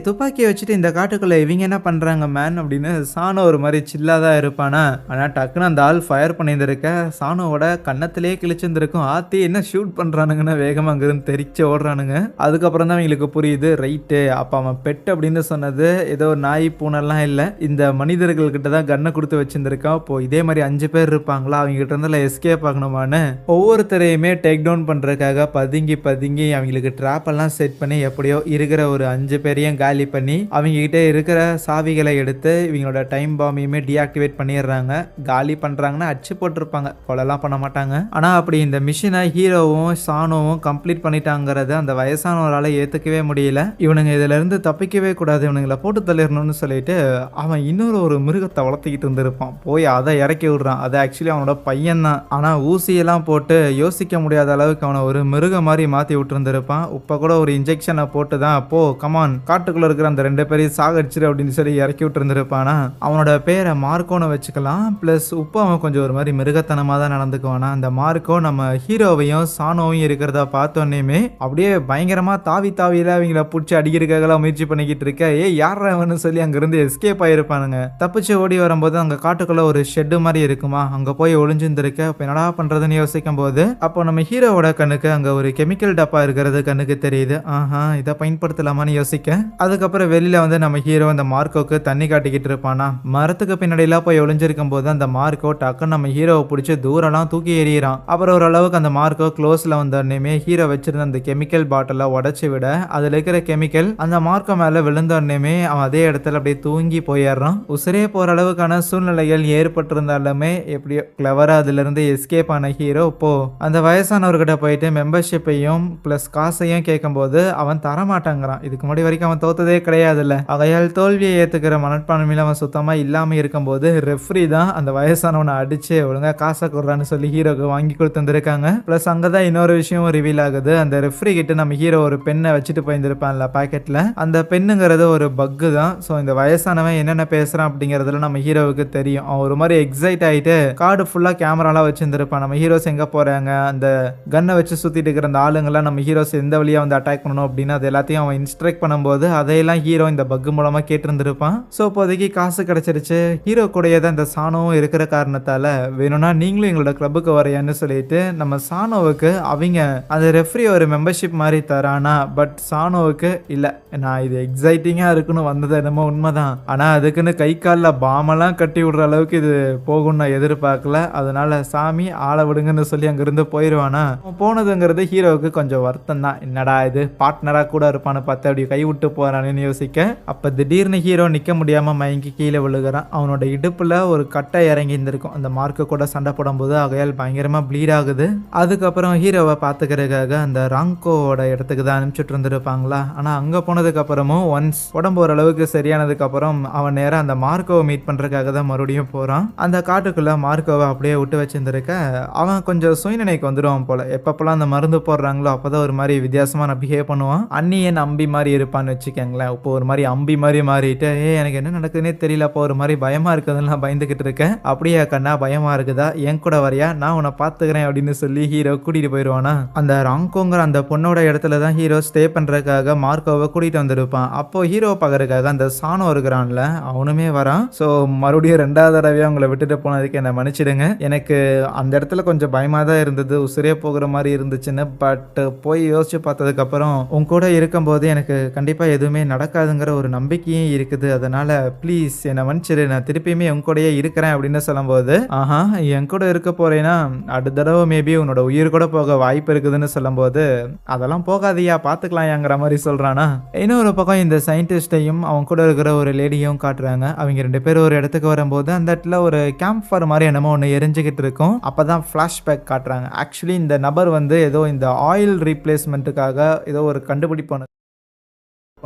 துப்பாக்கியை வச்சுட்டு இந்த காட்டுக்குள்ள இவங்க என்ன பண்றாங்க மேன் அப்படின்னு சானோ ஒரு மாதிரி சில்லாதான் இருப்பானா. ஆனா டக்குன்னு அந்த ஆள் ஃபயர் பண்ணியிருந்திருக்க சானோவோட கன்னத்திலேயே கிழிச்சிருந்திருக்கும். ஆத்தி என்ன ஷூட் பண்றானுங்கன்னா வேகமா அங்கிருந்து தெரிச்சு ஓடுறானுங்க. அதுக்கப்புறம் தான் அவங்களுக்கு புரியுது ரைட்டு அப்ப அவன் பெட் அப்படின்னு சொன்னது ஏதோ நாய் பூனெல்லாம் இல்லை, இந்த மனிதர்கள் கிட்ட தான் கன்னை கொடுத்து வச்சிருந்திருக்கான். இப்போ இதே மாதிரி 5 பேர் இருப்பாங்களா, அவங்க கிட்ட இருந்து எஸ்கேப் ஆகணுமான்னு ஒவ்வொருத்தரையுமே டேக் டவுன் பண்ணுறதுக்காக பதுங்கி பதுங்கி அவங்களுக்கு ட்ராப் எல்லாம் செட் பண்ணி எப்படியோ இருக்கிற ஒரு 5 பேரையும் காலி பண்ணி அவங்க கிட்ட இருக்கிற சாவிகளை எடுத்து இவங்களோட டைம் பாம்பையுமே டீஆக்டிவேட் பண்ணிடுறாங்க. காலி பண்ணுறாங்கன்னா அச்சு போட்டிருப்பாங்க, கொலைலாம் பண்ண மாட்டாங்க. ஆனால் அப்படி இந்த மிஷினை ஹீரோவும் சானோவும் கம்ப்ளீட் பண்ணிட்டாங்கிறது அந்த வயசானவரால் ஏற்றுக்கவே முடியல. இவனுங்க இதுல இருந்து தப்பிக்கவே கூடாது, இவனுங்களை போட்டு தள்ளிடணும்னு சொல்லிட்டு அவன் இன்னொரு ஒரு மிருகத்தை வளர்த்திக்கிட்டு இருந்திருப்பான். போய் அதை இறக்கி விடுறான். அது ஆக்சுவலி அவனோட பையன் தான். ஆனால் ஊசியெல்லாம் போட்டு யோசிக்க முடியாத அளவுக்கு அவனை ஒரு மிருக மாதிரி மாற்றி விட்டுருந்துருப்பான். இப்போ கூட ஒரு இன்ஜெக்ஷனை போட்டு தான் அப்போ கமான் காட்டுக்குள்ளே இருக்கிற அந்த 2 பேரையும் சாகடிச்சிரு அப்படின்னு சொல்லி இறக்கி விட்டுருந்துருப்பானா. அவனோட பேரை மார்க்கோன்னு வச்சுக்கலாம். ப்ளஸ் இப்போ அவன் கொஞ்சம் ஒரு மாதிரி மிருகத்தனமாக தான் நடந்துக்குவானா. அந்த மார்க்கோ நம்ம ஹீரோவையும் சானோவையும் இருக்கிறத பார்த்தோன்னே அப்படியே பயங்கரமாக தாவி தாவியில் அவங்கள பிடிச்சி அடிக்கிறதுக்காகலாம் முயற்சி பண்ணிக்கிட்டு இருக்க. யாராவன்னு சொல்லி அங்கேருந்து எஸ்கேப் ஆகிருப்பானுங்க. தப்பிச்சு ஓடி வரும்போது அங்கே காட்டுக்குள்ளே ஒரு ஷெட்டு மாதிரி இருக்குமா, அங்கே போய் ஒளிஞ்சிருந்திருக்க. இப்போ என்னடா பண்ணுறதுன்னு யோசிக்கும் போது அப்போ நம்ம ஹீரோவோட கண்ணுக்கு அங்கே ஒரு கெமிக்கல் டப்பா இருக்கிறது கண்ணுக்கு தெரியுது. இதை பயன்படுத்தலாமான்னு யோசிக்க அதுக்கப்புறம் வெளியில் வந்து நம்ம ஹீரோ அந்த மார்க்கோக்கு தண்ணி காட்டிக்கிட்டு இருப்பானா. மரத்துக்கு பின்னாடிலாம் போய் ஒளிஞ்சிருக்கும் போது அந்த மார்க்கோ டக்குன்னு நம்ம ஹீரோவை பிடிச்சி தூரம்லாம் தூக்கி எறிகிறான். அப்புறம் ஓரளவுக்கு அந்த மார்க்கோ க்ளோஸில் வந்தோடனே ஹீரோ வச்சிருந்த அந்த கெமிக்கல் பாட்டிலை உடச்சி விட அதில் இருக்கிற கெமிக்கல் அந்த மார்க்கோ மேலே விழுந்தோடனே அவன் அதே இடத்துல அப்படியே தூங்கி போயிடுறான். உசிரே போகிற அளவுக்கான சூழ்நிலைகள் ஏற்பட்டிருந்தாலுமே எப்படியோ கிளவராக அதுலேருந்து எஸ்கேப் ஆன ஹீரோ இப்போ அந்த வயசானவர்கிட்ட போயிட்டு மெம்பர்ஷிப்பையும் பிளஸ் காசையும் கேட்கும்போது அவன் தரமாட்டாங்கிறான். இதுக்கு முன்னாடி வரைக்கும் அவன் தோத்ததே கிடையாதுல்ல. அதையால் தோல்வியை ஏற்றுக்கிற மனப்பான்மையில் அவன் சுத்தமாக இல்லாமல் இருக்கும்போது ரெஃப்ரி தான் அந்த வயசானவனை அடிச்சு ஒழுங்காக காசை கொடுறான்னு சொல்லி ஹீரோக்கு வாங்கி கொடுத்துருக்காங்க. ப்ளஸ் அங்கே தான் இன்னொரு விஷயமும் ரிவீல் ஆகுது. அந்த ரெஃப்ரி கிட்ட நம்ம ஹீரோ ஒரு பெண்ணை வச்சுட்டு போயிருந்திருப்பான்ல பாக்கெட்டில், அந்த பெண்ணுங்கிறது ஒரு பக்கு தான். ஸோ இந்த வயசானவன் என்னென்ன பேசுகிறான் அப்படிங்கிறதுல நம்ம ஹீரோவுக்கு தெரியும். அவன் ஒரு மாதிரி எக்ஸைட் ஆகிட்டு கார்டு ஃபுல்லாக கேமராலாம் வச்சுருந்துருப்பான். நம்ம ஹீரோஸ் எங்கே போகிறாங்க, அந்த கன்னை வச்சு சுற்றிட்டு இருக்கிற அந்த ஆளுங்கள்லாம் நம்ம ஹீரோஸ் எந்த வழியாக வந்து அட்டாக் பண்ணணும் அப்படின்னு அது எல்லாத்தையும் அவன் இன்ஸ்ட்ரக்ட் பண்ணும்போது அதையெல்லாம் ஹீரோ இந்த பக்கு மூலமாக கேட்டிருந்திருப்பான். ஸோ இப்போதைக்கு காசு கிடச்சிருச்சு. ஹீரோ கூடயே தான் இந்த சானோவும் இருக்கிற காரணத்தால் வேணும்னா நீங்களும் எங்களோட கிளப்புக்கு வரையான்னு சொல்லிட்டு நம்ம சானோவுக்கு அவங்க அந்த ரெஃப்ரி ஒரு மெம்பர்ஷிப் மாதிரி தரானா. பட் சானோவுக்கு இல்லை, நான் இது எக்ஸைட்டிங்காக இருக்குன்னு வந்தது என்னமோ உண்மைதான், ஆனால் அதுக்குன்னு கை காலில் பாமெல்லாம் கட்டி விடுற அளவுக்கு இது போகும்னு நான் எதிர்பார்க்கல. அதனால சாமி ஆளை விடுங்கன்னு சொல்லி அங்கிருந்து போயிடுவானா. போனதுங்கிறது ஹீரோவுக்கு கொஞ்சம் வருத்தம் தான். என்னடா இது பார்ட்னராக கூட இருப்பான்னு பார்த்து அப்படி கை விட்டு போறான்னு யோசிக்க அப்போ திடீர்னு ஹீரோ நிற்க முடியாமல் மயங்கி கீழே விழுகிறான். அவனோட இடுப்பில் ஒரு கட்டை இறங்கி இருந்திருக்கும். அந்த மார்க்கு கூட சண்டை போடும்போது அகையால் பயங்கரமாக ப்ளீட் ஆகுது. அதுக்கப்புறம் ஹீரோவை பார்த்துக்கிறதுக்காக அந்த ராங்கோவோட இடத்துக்கு தான் அனுப்பிச்சுட்டு இருந்திருப்பாங்களா. ஆனால் அங்கே போனதுக்கப்புறமும் ஒன்ஸ் உடம்பு ஓரளவுக்கு சரியானதுக்கப்புறம் அவன் நேராக அந்த மார்க்கோவை மீட் பண்ணுறதுக்காக தான் மறுபடியும் போகிறான். அந்த காட்டுக்குள்ளே மார்க்கோவை அப்படியே விட்டு வச்சிருந்திருக்க அவன் கொஞ்சம் சுயநினைக்கு வந்துடுவான் போல. எப்பப்பெல்லாம் அந்த மருந்து போடுறாங்களோ அப்போதான் ஒரு மாதிரி வித்தியாசமாக பிஹேவ் பண்ணுவான். அண்ணியன் அம்பி மாதிரி இருப்பான்னு வச்சுக்கோங்களேன். இப்போ ஒரு மாதிரி அம்பி மாதிரி மாறிட்டு எனக்கு என்ன நடக்குதுன்னே தெரியல, அப்போ ஒரு மாதிரி பயமாக இருக்குதுன்னு நான் பயந்துக்கிட்டு இருக்கேன். அப்படியே கண்ணா பயமாக இருக்குதா, என் கூட வரையா, நான் உன்னை பார்த்துக்கிறேன் அப்படின்னு சொல்லி ஹீரோ கூட்டிகிட்டு போயிடுவானா. அந்த ராங்கோங்கிற அந்த பொண்ணோட இடத்துல தான் ஹீரோ ஸ்டே பண்ணுறதுக்காக மார்க்கோவை கூட்டிகிட்டு வந்துருப்பான். அப்போ ஹீரோ பார்க்கறதுக்காக அந்த சானோ இருக்கிறான்ல அவனுமே வரான். ஸோ மறுபடியும் 2வது தடவையாக அவங்கள விட்டுட்டு போனதுக்கு என்னை மன்னிச்சிடுங்க. எனக்கு அந்த இடத்துல கொஞ்சம் பயமாக தான் இருந்தது. இருந்தது, உசிரே போகிற மாதிரி இருந்துச்சுன்னு. பட் போய் யோசிச்சு பார்த்ததுக்கப்புறம் உன் கூட இருக்கும்போது எனக்கு கண்டிப்பாக எதுவுமே நடக்காதுங்கிற ஒரு நம்பிக்கையும் இருக்குது. அதனால ப்ளீஸ் என்னை மன்னிச்சிரு, நான் திருப்பியுமே உன் கூடயே இருக்கிறேன் அப்படின்னு சொல்லும்போது, ஆஹா என் கூட இருக்க போறேன்னா அடுத்த தடவை மேபி உன்னோட உயிர் கூட போக வாய்ப்பு இருக்குதுன்னு சொல்லும்போது, அதெல்லாம் போகாதியா பார்த்துக்கலாம்ங்கிற மாதிரி சொல்றானா. இன்னொரு பக்கம் இந்த சயின்டிஸ்டையும் அவன் கூட இருக்கிற ஒரு லேடியும் காட்டுறாங்க. அவங்க 2 பேரும் ஒரு இடத்துக்கு வரும்போது அந்த இடத்துல ஒரு கேம்ப் ஃபயர் மாதிரி என்னமோ ஒன்று எரிஞ்சுக்கிட்டு இருக்கும். அப்பதான் ஃபிளாஷ்பேக் காட்டுறாங்க. ஆக்சுவலி இந்த நபர் வந்து ஏதோ இந்த ஆயில் ரீப்ளேஸ்மெண்ட்டுக்காக ஏதோ ஒரு கண்டுபிடிப்பு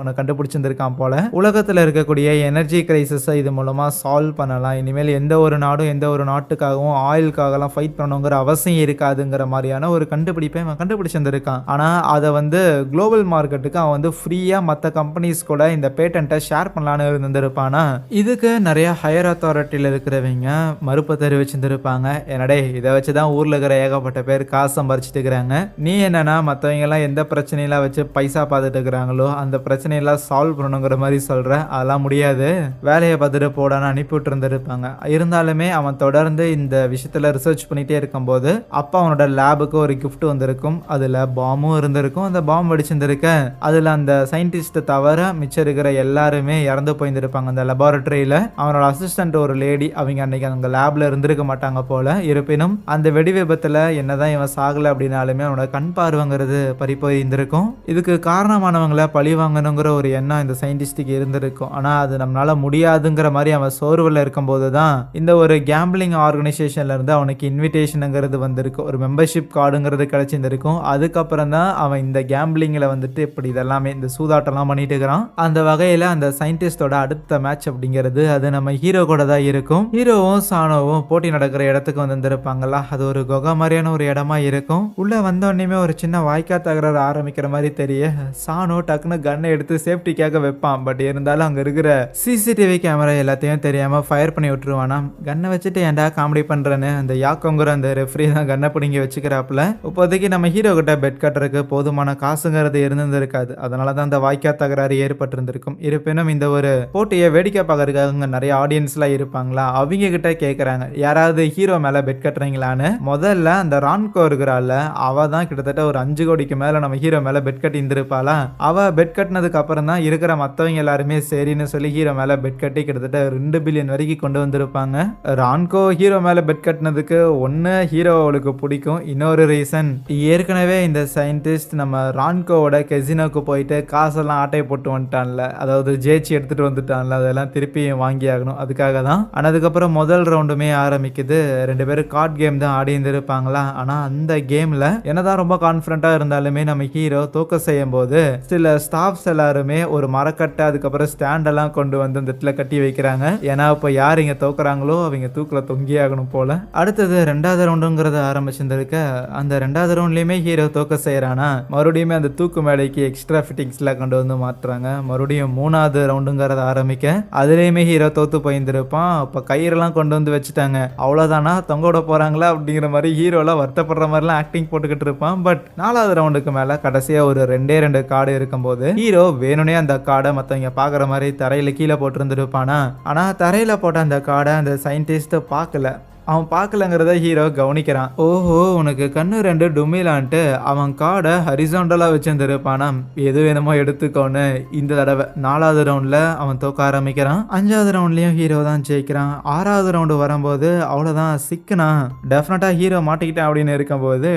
ஒன்று கண்டுபிடிச்சிருந்திருக்கான் போல. உலகத்தில் இருக்கக்கூடிய எனர்ஜி கிரைசிஸை இது மூலமா சால்வ் பண்ணலாம். இனிமேல் எந்த ஒரு நாடும் எந்த ஒரு நாட்டுக்காகவும் ஆயிலுக்காகலாம் ஃபைட் பண்ணணுங்கிற அவசியம் இருக்காதுங்கிற மாதிரியான ஒரு கண்டுபிடிப்பை அவன் கண்டுபிடிச்சிருந்திருக்கான். ஆனால் அதை வந்து குளோபல் மார்க்கெட்டுக்கு அவன் வந்து ஃப்ரீயாக மற்ற கம்பெனிஸ் கூட இந்த பேட்டன்ட்டை ஷேர் பண்ணலான்னு இருந்திருப்பானா. இதுக்கு நிறைய ஹையர் அத்தாரிட்டியில் இருக்கிறவங்க மறுப்பு தெரிவிச்சிருந்திருப்பாங்க. என்னடே இதை வச்சு தான் ஊரில் இருக்கிற ஏகப்பட்ட பேர் காசு சம்பாரிச்சிட்டு இருக்கிறாங்க. நீ என்னன்னா மற்றவங்க எல்லாம் எந்த பிரச்சனையெல்லாம் வச்சு பைசா பார்த்துட்டு இருக்கிறாங்களோ அந்த பிரச்சனையெல்லாம் சால்வ் பண்ணணுங்கிற மாதிரி சொல்ற. அதெல்லாம் முடியாது, வேலையை பார்த்துட்டு போடான்னு அனுப்பிவிட்டு இருந்திருப்பாங்க. இருந்தாலுமே அவன் தொடர்ந்து இந்த விஷயத்துல ரிசர்ச் பண்ணிட்டே இருக்கும்போது அப்பா அவனோட லேபுக்கு ஒரு கிஃப்ட் வந்திருக்கும். அதுல பாம்பும் இருந்திருக்கும். அந்த பாம்பு வெடிச்சிருந்திருக்க அதுல அந்த சயின்டிஸ்ட்டை தவிர மிச்சம் இருக்கிற எல்லாருமே இறந்து போயிருந்திருப்பாங்க அந்த லெபார்டரியில. அவனோட அசிஸ்டன்ட் ஒரு லேடி, அவங்க அன்னைக்கு அந்த லேப்ல இருந்திருக்க மாட்டாங்க போல. இருப்பினும் அந்த வெடி விபத்துல என்னதான் இவன் சாகல அப்படின்னாலுமே அவனோட கண் பார்வைங்கிறது பறிப்போய் இருந்திருக்கும். இதுக்கு காரணமானவங்களை பழி வாங்கணுங்கிற ஒரு எண்ணம் இந்த சயின்டிஸ்டுக்கு இருந்திருக்கும். ஆனா அது நம்மளால முடியாதுங்கிற மாதிரி அவன் சோர்வில் இருக்கும்போது தான் இந்த ஒரு கேம்பிளிங் ஆர்கனைசேஷன்ல இருந்து அவனுக்கு இன்விடேஷனுங்கிறது வந்திருக்கு. ஒரு மெம்பர்ஷிப் கார்டுங்கிறது கிடைச்சிருந்திருக்கும். அதுக்கப்புறம் தான் அவன் இந்த கேம்பிளிங்ல வந்துட்டு இப்படி இதெல்லாமே இந்த சூதாட்டம்லாம் பண்ணிட்டு இருக்கிறான். அந்த வகையில அந்த சயின்டிஸ்டோட அடுத்த மேட்ச் அப்படிங்கிறது அது நம்ம ஹீரோ கூட தான் இருக்கும். ஹீரோவும் சானோவும் போட்டி நடக்கிற இடத்துக்கு வந்திருப்பாங்களா. அது ஒரு குகை மாதிரியான ஒரு இடமா இருக்கும். உள்ள வந்தோடனே ஒரு சின்ன வாய்க்கா தகராறு ஆரம்பிக்கிற மாதிரி தெரிய சானோ டக்குன்னு கன்னை எடுத்து சேஃப்டிக்காக வைப்பான். பட் இருந்தாலும் அங்க இருக்கிற சிசிடிவி கேமரா எல்லாத்தையும் தெரியாம ஃபயர் பண்ணி விட்டுருவானா. கன்னை வச்சுட்டு ஏன்டா காமெடி பண்றேன்னு அந்த யாக்கோங்கிற அந்த ரெஃப்ரி தான் கன்னை பிடிங்கி வச்சுக்கிறாப்புல. இப்போதைக்கு நம்ம ஹீரோ கிட்ட பெட் கட்டுறதுக்கு போதுமான காசுங்கிறது இருந்திருக்காது. அதனாலதான் அந்த வாய்க்கா தகராறு ஏற்பட்டிருந்திருக்கும். இருப்பினும் இந்த ஒரு போட்டியை வேடிக்கை பார்க்கறதுக்காக நிறைய ஆடியன்ஸ்லாம் இருப்பாங்களா, அவங்க கிட்ட கேட்கறாங்க யாராவது ஹீரோ மேல பெட் கட்டுறீங்களான்னு. முதல்ல அந்த ரான்கோ இருக்கிறாள், அவ தான் கிட்டத்தட்ட ஒரு 5 கோடிக்கு மேல நம்ம ஹீரோ மேல பெட் கட்டி இருந்திருப்பாளா. அவ பெட் கட்டினதுக்கு அப்புறம் தான் இருக்கிற மற்றவங்க எல்லாருமே சரின்னு சொல்லி ஹீரோ மேல பெட் கட்டி கிட்டத்தட்ட 2 பில்லியன் வரைக்கும் கொண்டு வந்திருப்பாங்க. ரான்கோ ஹீரோ மேல பெட் கட்டினதுக்கு ஒன்னு ஹீரோ அவளுக்கு பிடிக்கும், இன்னொரு ரீசன் ஏற்கனவே இந்த சயின்டிஸ்ட் நம்ம ரான்கோவோட கெசினோக்கு போயிட்டு காசெல்லாம் ஆட்டையை போட்டு வந்துட்டான்ல, அதாவது ஜெயிச்சு எடுத்துட்டு வந்துட்டான்ல, அதெல்லாம் திருப்பி வாங்கி ஆகணும், அதுக்காக தான். ஆனால் அதுக்கப்புறம் முதல் ரவுண்டுமே ஆரம்பிக்குது. 2 பேரும் கார்ட் கேம் தான் ஆடி இருந்திருப்பாங்களா. ஆனா அந்த கேம்ல என்னதான் ரொம்ப கான்ஃபிடண்டா இருந்தாலுமே நம்ம ஹீரோ தோக்க செய்யும் போது சில ஸ்டாஃப்ஸ் எல்லாருமே ஒரு மரக்கட்டை அதுக்கப்புறம் ஸ்டாண்ட் எல்லாம் கொண்டு வந்து அந்த இடத்துல கட்டி வைக்கிறாங்க. ஏன்னா இப்போ யார் இங்க தோக்குறாங்களோ அவங்க தூக்கில தொங்கி ஆகணும் போல. அடுத்தது 2வது ரவுண்டுங்கிறத ஆரம்பிச்சிருந்திருக்க. அந்த 2வது ரவுண்ட்லயுமே ஹீரோ தோக்க செய்யறானா. மறுபடியும் அந்த தூக்கு மேடைக்கு எக்ஸ்ட்ரா ஃபிட்டிங்ஸ் எல்லாம் கொண்டு வந்து மாட்டுறாங்க. மறுபடியும் 3வது ரவுண்டுங்கிறத ஆரம்பிக்க அதுலயுமே ஹீரோ தோத்து போயிருந்திருப்பான். அப்ப கயிறெல்லாம் கொண்டு வந்து வச்சுட்டாங்க. அவ்வளவுதானா, தொங்க விட போறாங்களா அப்படிங்கிற மாதிரி ஹீரோலாம் வருத்தப்படுற மாதிரிலாம் ஆக்டிங் போட்டுக்கிட்டு இருப்பான். பட் 4வது ரவுண்டுக்கு மேல கடைசியா ஒரு 2 கார்டு இருக்கும்போது ஹீரோ வேணும்னே அந்த கார்டை மற்றவங்க பார்க்குற மாதிரி தரையில் கீழே போட்டிருந்துருப்பானா. ஆனால் தரையில் போட்ட அந்த கார்டை அந்த சயின்டிஸ்ட்டை பார்க்கல. அவன் பார்க்கலங்கிறத ஹீரோ கவனிக்கிறான். ஓஹோ, உனக்கு கண்ணு 2 டுமிலான்ட்டு அவன் கார்டை ஹரிசாண்டலா வச்சிருந்திருப்பானா. எது வேணுமோ எடுத்துக்கோன்னு இந்த தடவை 4வது ரவுண்ட்ல அவன் தோக்க ஆரம்பிக்கிறான். 5வது ரவுண்ட்லயும் ஹீரோ தான் ஜெயிக்கிறான். 6வது ரவுண்டு வரும்போது அவ்வளோதான் சிக்கனா, டெஃபினட்டா ஹீரோ மாட்டிக்கிட்டான் அப்படின்னு இருக்கும்போது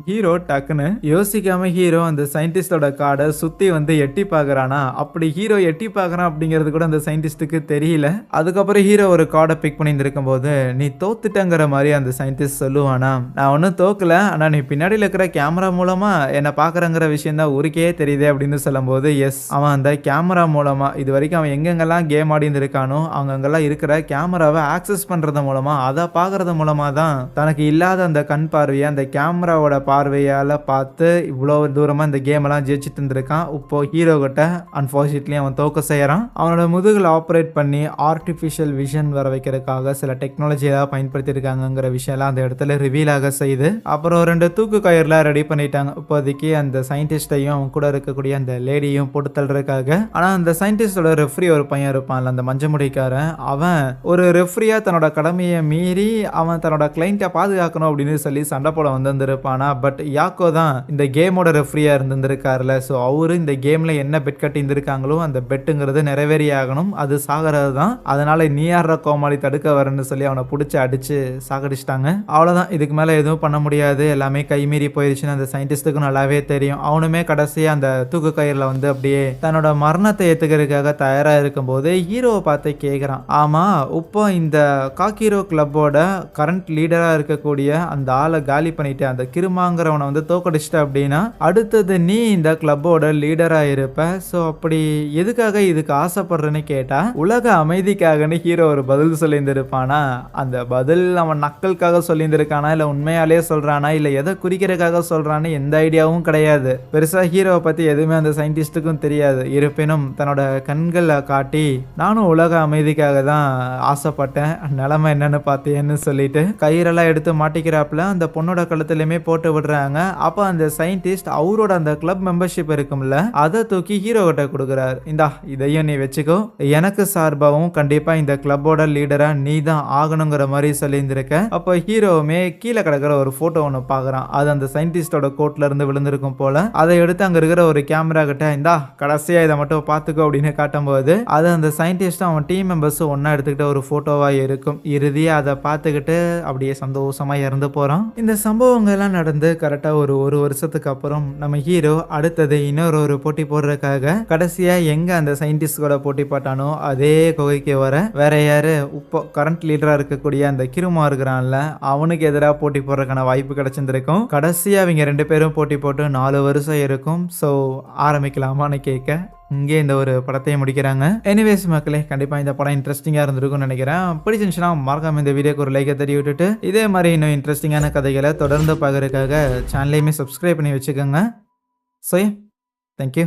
ஹீரோ டக்குன்னு யோசிக்காம ஹீரோ அந்த சயின்டிஸ்டோட கார்டை சுத்தி வந்து எட்டி பார்க்கறானா. அப்படி ஹீரோ எட்டி பார்க்கறான் அப்படிங்கிறது கூட அந்த சயின்டிஸ்டுக்கு தெரியல. அதுக்கப்புறம் ஹீரோ ஒரு கார்டை பிக் பண்ணி இருக்கும்போது நீ தோத்து மாதிரி அந்த சயின்டிஸ்ட் சொல்லுவானா, நான் ஒன்னும் தோக்கல, ஆனா நீ பின்னாடி இருக்கிற கேமரா மூலமா என்ன பாக்குறங்கிற விஷயம் தான் ஊருக்கே தெரியுது அப்படின்னு சொல்லும்போது எஸ், அவன் அந்த கேமரா மூலமா இது வரைக்கும் அவன் எங்கெங்கெல்லாம் கேம் ஆடி இருக்கானோ அங்கெல்லாம் இருக்கிற கேமராவை ஆக்சஸ் பண்றது மூலமா அதை பாக்குறது மூலமா தான் தனக்கு இல்லாத அந்த கண் பார்வையை அந்த கேமராவோட பார்வையால பார்த்து இவ்வளவு தூரமா இந்த கேம் எல்லாம் ஜெயிச்சுட்டு இருந்திருக்கான். இப்போ ஹீரோ கிட்ட அன்பார்ச்சுனேட்லி அவன் தோக்க செய்யறான். அவனோட முதுகுல ஆப்ரேட் பண்ணி ஆர்டிபிஷியல் விஷன் வர வைக்கிறதுக்காக சில டெக்னாலஜி ஏதாவது பயன்படுத்தி பயன்படுத்தியிருக்காங்கங்கிற விஷயம்லாம் அந்த இடத்துல ரிவீல் ஆக செய்யுது. அப்புறம் 2 தூக்கு கயிறுலாம் ரெடி பண்ணிட்டாங்க. இப்போதைக்கு அந்த சயின்டிஸ்ட்டையும் அவங்க கூட இருக்கக்கூடிய அந்த லேடியும் போட்டு தள்ளுறதுக்காக. ஆனா அந்த சயின்டிஸ்டோட ரெஃப்ரி ஒரு பையன் இருப்பான்ல, அந்த மஞ்ச முடிக்காரன், அவன் ஒரு ரெஃப்ரியா தன்னோட கடமையை மீறி அவன் தன்னோட கிளைண்ட்டை பாதுகாக்கணும் அப்படின்னு சொல்லி சண்டை போட வந்திருப்பானா. பட் யாக்கோ தான் இந்த கேமோட ரெஃப்ரியா இருந்திருக்காருல. ஸோ அவரு இந்த கேம்ல என்ன பெட் கட்டி இருந்திருக்காங்களோ அந்த பெட்டுங்கிறது நிறைவேறி ஆகணும். அது சாகிறது தான். அதனால நீ யார கோமாளி தடுக்க வரேன்னு சொல்லி அவனை பிடிச்சி அடிச்சு சாகடிச்சிட்டாங்க. அவ்வளோதான், இதுக்கு மேலே எதுவும் பண்ண முடியாது. எல்லாமே கைமீறி போயிடுச்சுன்னு அந்த சயின்டிஸ்ட்டுக்கும் நல்லாவே தெரியும். அவனுமே கடைசியாக அந்த தூக்கு கயிறில் வந்து அப்படியே தன்னோட மரணத்தை ஏற்றுக்கிறதுக்காக தயாராக இருக்கும்போது ஹீரோவை பார்த்து கேட்குறான், ஆமாம் இப்போ இந்த காக்கிரோ கிளப்போட கரண்ட் லீடராக இருக்கக்கூடிய அந்த ஆளை காலி பண்ணிட்டு அந்த கிருமாங்கிறவனை வந்து தோக்கடிச்சிட்ட அப்படின்னா அடுத்தது நீ இந்த கிளப்போட லீடராக இருப்ப. ஸோ அப்படி எதுக்காக இதுக்கு ஆசைப்படுறேன்னு கேட்டா உலக அமைதிக்காகன்னு ஹீரோ ஒரு பதில் சொல்லியிருந்திருப்பானா. அந்த பதில் அவன் நக்கலுக்காக சொல்லியிருந்திருக்கானா இல்லை உண்மையாலே சொல்றானா இல்லை எதை குறிக்கிறதுக்காக சொல்றான்னு எந்த ஐடியாவும் கிடையாது. பெருசா ஹீரோவை பத்தி எதுவுமே அந்த சயின்டிஸ்டுக்கும் தெரியாது. இருப்பினும் தன்னோட கண்களை காட்டி நானும் உலக அமைதிக்காக தான் ஆசைப்பட்டேன், நிலைமை என்னன்னு பார்த்தேன்னு சொல்லிட்டு கயிறெல்லாம் எடுத்து மாட்டிக்கிறாப்புல அந்த பொண்ணோட கழுத்துலையுமே போட்டு விடுறாங்க. அப்போ அந்த சயின்டிஸ்ட் அவரோட அந்த கிளப் மெம்பர்ஷிப் இருக்கும்ல அதை தூக்கி ஹீரோ கிட்ட கொடுக்குறாரு. இந்தா இதையும் நீ வச்சுக்கோ, எனக்கு சார்பாகவும் கண்டிப்பா இந்த கிளப்போட லீடரா நீ தான் ஆகணுங்கிற மாதிரி சொல்லியிருந்திருக்க. அப்போ ஹீரோவுமே கீழே கிடக்கிற ஒரு போட்டோ ஒன்று பார்க்குறான். அது அந்த சயின்டிஸ்டோட கோட்ல இருந்து விழுந்திருக்கும் போல. அதை எடுத்து அங்க இருக்கிற ஒரு கேமரா கிட்ட இந்தா கடைசியா இதை மட்டும் பார்த்துக்கோ அப்படின்னு காட்டும்போது அது அந்த சயின்டிஸ்டும் அவன் டீம் மெம்பர்ஸும் ஒன்னா எடுத்துக்கிட்ட ஒரு போட்டோவா இருக்கும். இறுதியா அதை பார்த்துக்கிட்டு அப்படியே சந்தோஷமா இறந்து போறான். இந்த சம்பவங்கள் எல்லாம் நடந்து கரெக்டா ஒரு வருஷத்துக்கு அப்புறம் நம்ம ஹீரோ அடுத்தது இன்னொரு போட்டி போடுறதுக்காக கடைசியா எங்க அந்த சயின்டிஸ்ட் கூட போட்டி போட்டானோ அதே குகைக்கு வர வேற யாரு இப்போ கரண்ட் லீடரா இருக்கக்கூடிய அந்த கிருமா இருக்கிறான்ல அவனுக்கு எதிராக போட்டி போடுறதுக்கான வாய்ப்பு கிடைச்சிருந்திருக்கும். கடைசியா அவங்க 2 பேரும் போட்டி போட்டு 4 வருஷம் இருக்கும். ஸோ ஆரம்பிக்கலாமான்னு கேட்க இங்கே இந்த ஒரு படத்தையும் முடிக்கிறாங்க. எனிவேஸ் மக்களே, கண்டிப்பாக இந்த படம் இன்ட்ரெஸ்டிங்காக இருந்திருக்கும்னு நினைக்கிறேன். பிடிச்சிருந்துச்சுன்னா மறக்காம இந்த வீடியோக்கு ஒரு லைக்கை தட்டி விட்டுட்டு இதே மாதிரி இன்னும் இன்ட்ரெஸ்டிங்கான கதைகளை தொடர்ந்து பார்க்கறதுக்காக சேனலையுமே சப்ஸ்கிரைப் பண்ணி வச்சுக்கோங்க. So thank you.